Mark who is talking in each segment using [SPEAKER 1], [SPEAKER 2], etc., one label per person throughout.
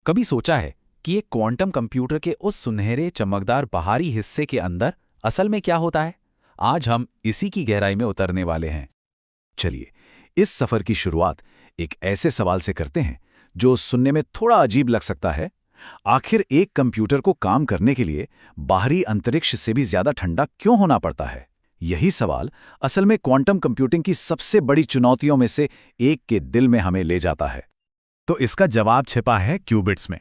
[SPEAKER 1] कभी सोचा है कि एक क्वांटम कंप्यूटर के उस सुनहरे चमकदार बाहरी हिस्से के अंदर असल में क्या होता है? आज हम इसी की गहराई में उतरने वाले हैं। चलिए, इस सफर की शुरुआत एक ऐसे सवाल से करते हैं जो सुनने में थोड़ा अजीब लग सकता है। आखिर एक कंप्यूटर को काम करने के लिए बाहरी अंतरिक्ष से भी ज्यादा ठंडा क्यों होना पड़ता है? यही सवाल असल में क्वांटम कंप्यूटिंग की सबसे बड़ी चुनौतियों में से एक के दिल में हमें ले जाता है।
[SPEAKER 2] तो इसका जवाब छिपा है क्यूबिट्स में।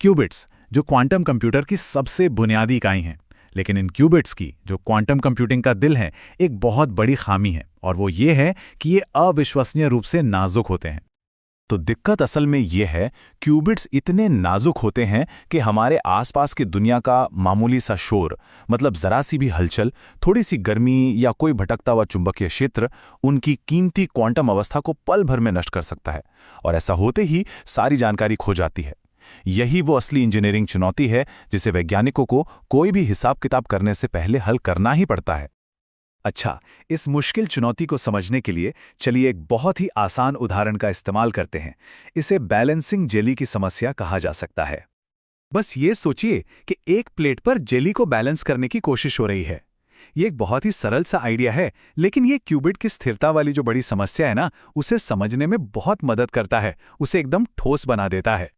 [SPEAKER 2] क्यूबिट्स जो क्वांटम कंप्यूटर की सबसे बुनियादी इकाई हैं। लेकिन इन क्यूबिट्स की जो क्वांटम कंप्यूटिंग का दिल है, एक बहुत बड़ी खामी है, और वो ये है कि ये अविश्वसनीय रूप से नाजुक होते हैं।
[SPEAKER 1] तो दिक्कत असल में ये है, क्यूबिट्स इतने नाजुक होते हैं कि हमारे आसपास की दुनिया का मामूली सा शोर, मतलब जरा सी भी हलचल, थोड़ी सी गर्मी या कोई भटकता हुआ चुंबकीय क्षेत्र उनकी कीमती क्वांटम अवस्था को पल भर में नष्ट कर सकता है, और ऐसा होते ही सारी जानकारी खो जाती है। यही वो असली इंजीनियरिंग चुनौती है जिसे वैज्ञानिकों को कोई भी हिसाब किताब करने से पहले हल करना ही पड़ता है। अच्छा, इस मुश्किल चुनौती को समझने के लिए चलिए एक बहुत ही आसान उदाहरण का इस्तेमाल करते हैं। इसे बैलेंसिंग जेली की समस्या कहा जा सकता है। बस ये सोचिए कि एक प्लेट पर जेली को बैलेंस करने की कोशिश हो रही है। ये एक बहुत ही सरल सा आइडिया है, लेकिन ये क्यूबिट की स्थिरता वाली जो बड़ी समस्या है ना, उसे समझने में बहुत मदद करता है, उसे एकदम ठोस बना देता है।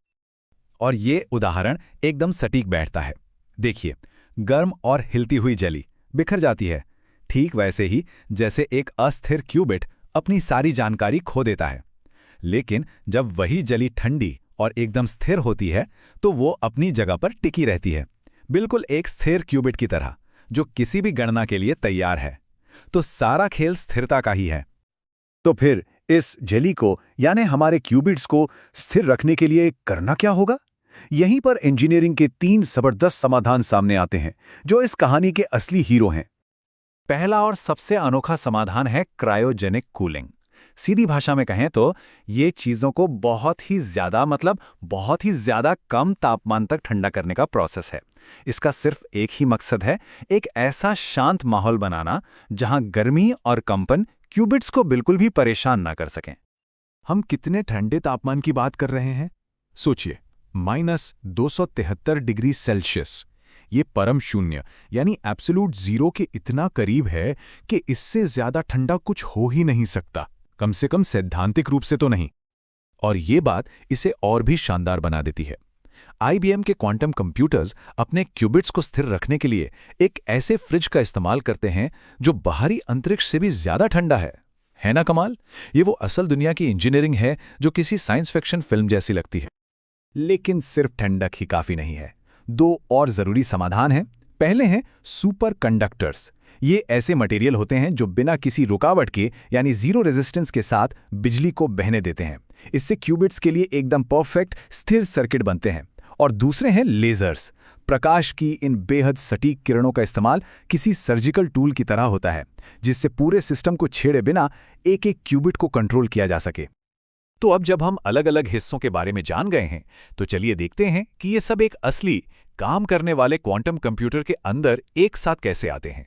[SPEAKER 1] और ये उदाहरण एकदम सटीक बैठता है। देखिए, गर्म और हिलती हुई जेली बिखर जाती है, ठीक वैसे ही जैसे एक अस्थिर क्यूबिट अपनी सारी जानकारी खो देता है। लेकिन जब वही जेली ठंडी और एकदम स्थिर होती है तो वो अपनी जगह पर टिकी रहती है, बिल्कुल एक स्थिर क्यूबिट की तरह, जो किसी भी गणना के लिए तैयार है। तो सारा खेल स्थिरता का ही है।
[SPEAKER 3] तो फिर इस जेली को यानी हमारे क्यूबिट्स को स्थिर रखने के लिए करना क्या होगा? यहीं पर इंजीनियरिंग के 3 जबरदस्त समाधान सामने आते हैं जो इस कहानी के असली हीरो हैं।
[SPEAKER 1] पहला और सबसे अनोखा समाधान है क्रायोजेनिक कूलिंग। सीधी भाषा में कहें तो ये चीज़ों को बहुत ही ज़्यादा कम तापमान तक ठंडा करने का प्रोसेस है। इसका सिर्फ एक ही मकसद है, एक ऐसा शांत माहौल बनाना जहां गर्मी और कंपन क्यूबिट्स को बिल्कुल भी परेशान ना कर सकें। हम कितने ठंडे तापमान की बात कर रहे हैं? सोचिए, -273 डिग्री सेल्सियस। ये परम शून्य यानी एब्सोल्यूट जीरो के इतना करीब है कि इससे ज्यादा ठंडा कुछ हो ही नहीं सकता, कम से कम सैद्धांतिक रूप से तो नहीं। और ये बात इसे और भी शानदार बना देती है। IBM के क्वांटम कंप्यूटर्स अपने क्यूबिट्स को स्थिर रखने के लिए एक ऐसे फ्रिज का इस्तेमाल करते हैं जो बाहरी अंतरिक्ष से भी ज्यादा ठंडा है ना कमाल? ये वो असल दुनिया की इंजीनियरिंग है जो किसी साइंस फिक्शन फिल्म जैसी लगती है। लेकिन सिर्फ ठंडक ही काफी नहीं है, 2 और जरूरी समाधान हैं। पहले हैं सुपर कंडक्टर्स। ये ऐसे मटेरियल होते हैं जो बिना किसी रुकावट के यानी जीरो रेजिस्टेंस के साथ बिजली को बहने देते हैं। इससे क्यूबिट्स के लिए एकदम परफेक्ट स्थिर सर्किट बनते हैं। और दूसरे हैं लेजर्स। प्रकाश की इन बेहद सटीक किरणों का इस्तेमाल किसी सर्जिकल टूल की तरह होता है, जिससे पूरे सिस्टम को छेड़े बिना एक एक क्यूबिट को कंट्रोल किया जा सके। तो अब जब हम अलग अलग हिस्सों के बारे में जान गए हैं, तो चलिए देखते हैं कि ये सब एक असली काम करने वाले क्वांटम कंप्यूटर के अंदर एक साथ कैसे आते हैं।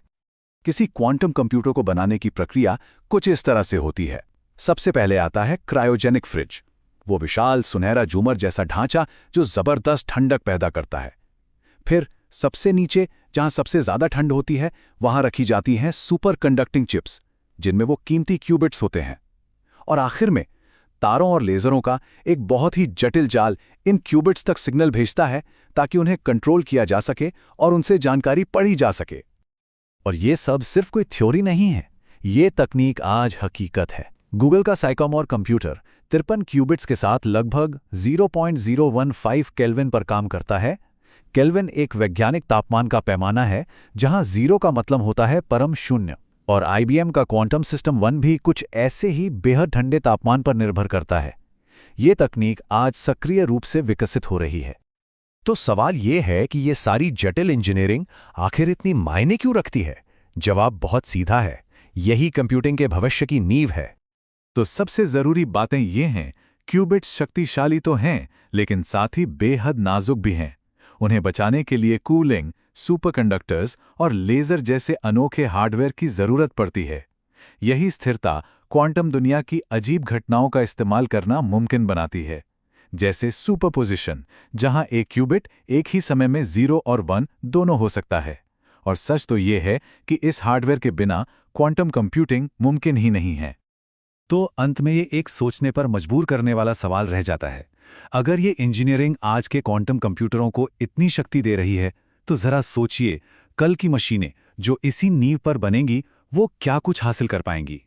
[SPEAKER 1] किसी क्वांटम कंप्यूटर को बनाने की प्रक्रिया कुछ इस तरह से होती है। सबसे पहले आता है क्रायोजेनिक फ्रिज, वो विशाल सुनहरा झूमर जैसा ढांचा जो जबरदस्त ठंडक पैदा करता है। फिर सबसे नीचे, जहां सबसे ज्यादा ठंड होती है, वहां रखी जाती हैं सुपर कंडक्टिंग चिप्स, जिनमें वो कीमती क्यूबिट्स होते हैं। और आखिर में तारों और लेजरों का एक बहुत ही जटिल जाल इन क्यूबिट्स तक सिग्नल भेजता है ताकि उन्हें कंट्रोल किया जा सके और उनसे जानकारी पढ़ी जा सके। और ये सब सिर्फ कोई थ्योरी नहीं है, ये तकनीक आज हकीकत है। गूगल का साइकोमोर कंप्यूटर 53 क्यूबिट्स के साथ लगभग 0.015 केल्विन पर काम करता है। केल्विन एक वैज्ञानिक तापमान का पैमाना है जहां 0 का मतलब होता है परम शून्य। और IBM का क्वांटम सिस्टम 1 भी कुछ ऐसे ही बेहद ठंडे तापमान पर निर्भर करता है। ये तकनीक आज सक्रिय रूप से विकसित हो रही है। तो सवाल ये है कि ये सारी जटिल इंजीनियरिंग आखिर इतनी मायने क्यों रखती है? जवाब बहुत सीधा है, यही कंप्यूटिंग के भविष्य की नींव है। तो सबसे जरूरी बातें ये हैं, क्यूबिट्स शक्तिशाली तो हैं, लेकिन साथ ही बेहद नाजुक भी हैं। उन्हें बचाने के लिए कूलिंग, सुपरकंडक्टर्स और लेजर जैसे अनोखे हार्डवेयर की जरूरत पड़ती है। यही स्थिरता क्वांटम दुनिया की अजीब घटनाओं का इस्तेमाल करना मुमकिन बनाती है।
[SPEAKER 2] जैसे सुपरपोजिशन, जहां एक क्यूबिट एक ही समय में 0 और 1 दोनों हो सकता है। और सच तो ये है कि इस हार्डवेयर के बिना क्वांटम कंप्यूटिंग मुमकिन ही नहीं है।
[SPEAKER 3] तो अंत में ये एक सोचने पर मजबूर करने वाला सवाल रह जाता है, अगर ये इंजीनियरिंग आज के क्वांटम कंप्यूटरों को इतनी शक्ति दे रही है, तो जरा सोचिए कल की मशीनें जो इसी नींव पर बनेंगी वो क्या कुछ हासिल कर पाएंगी।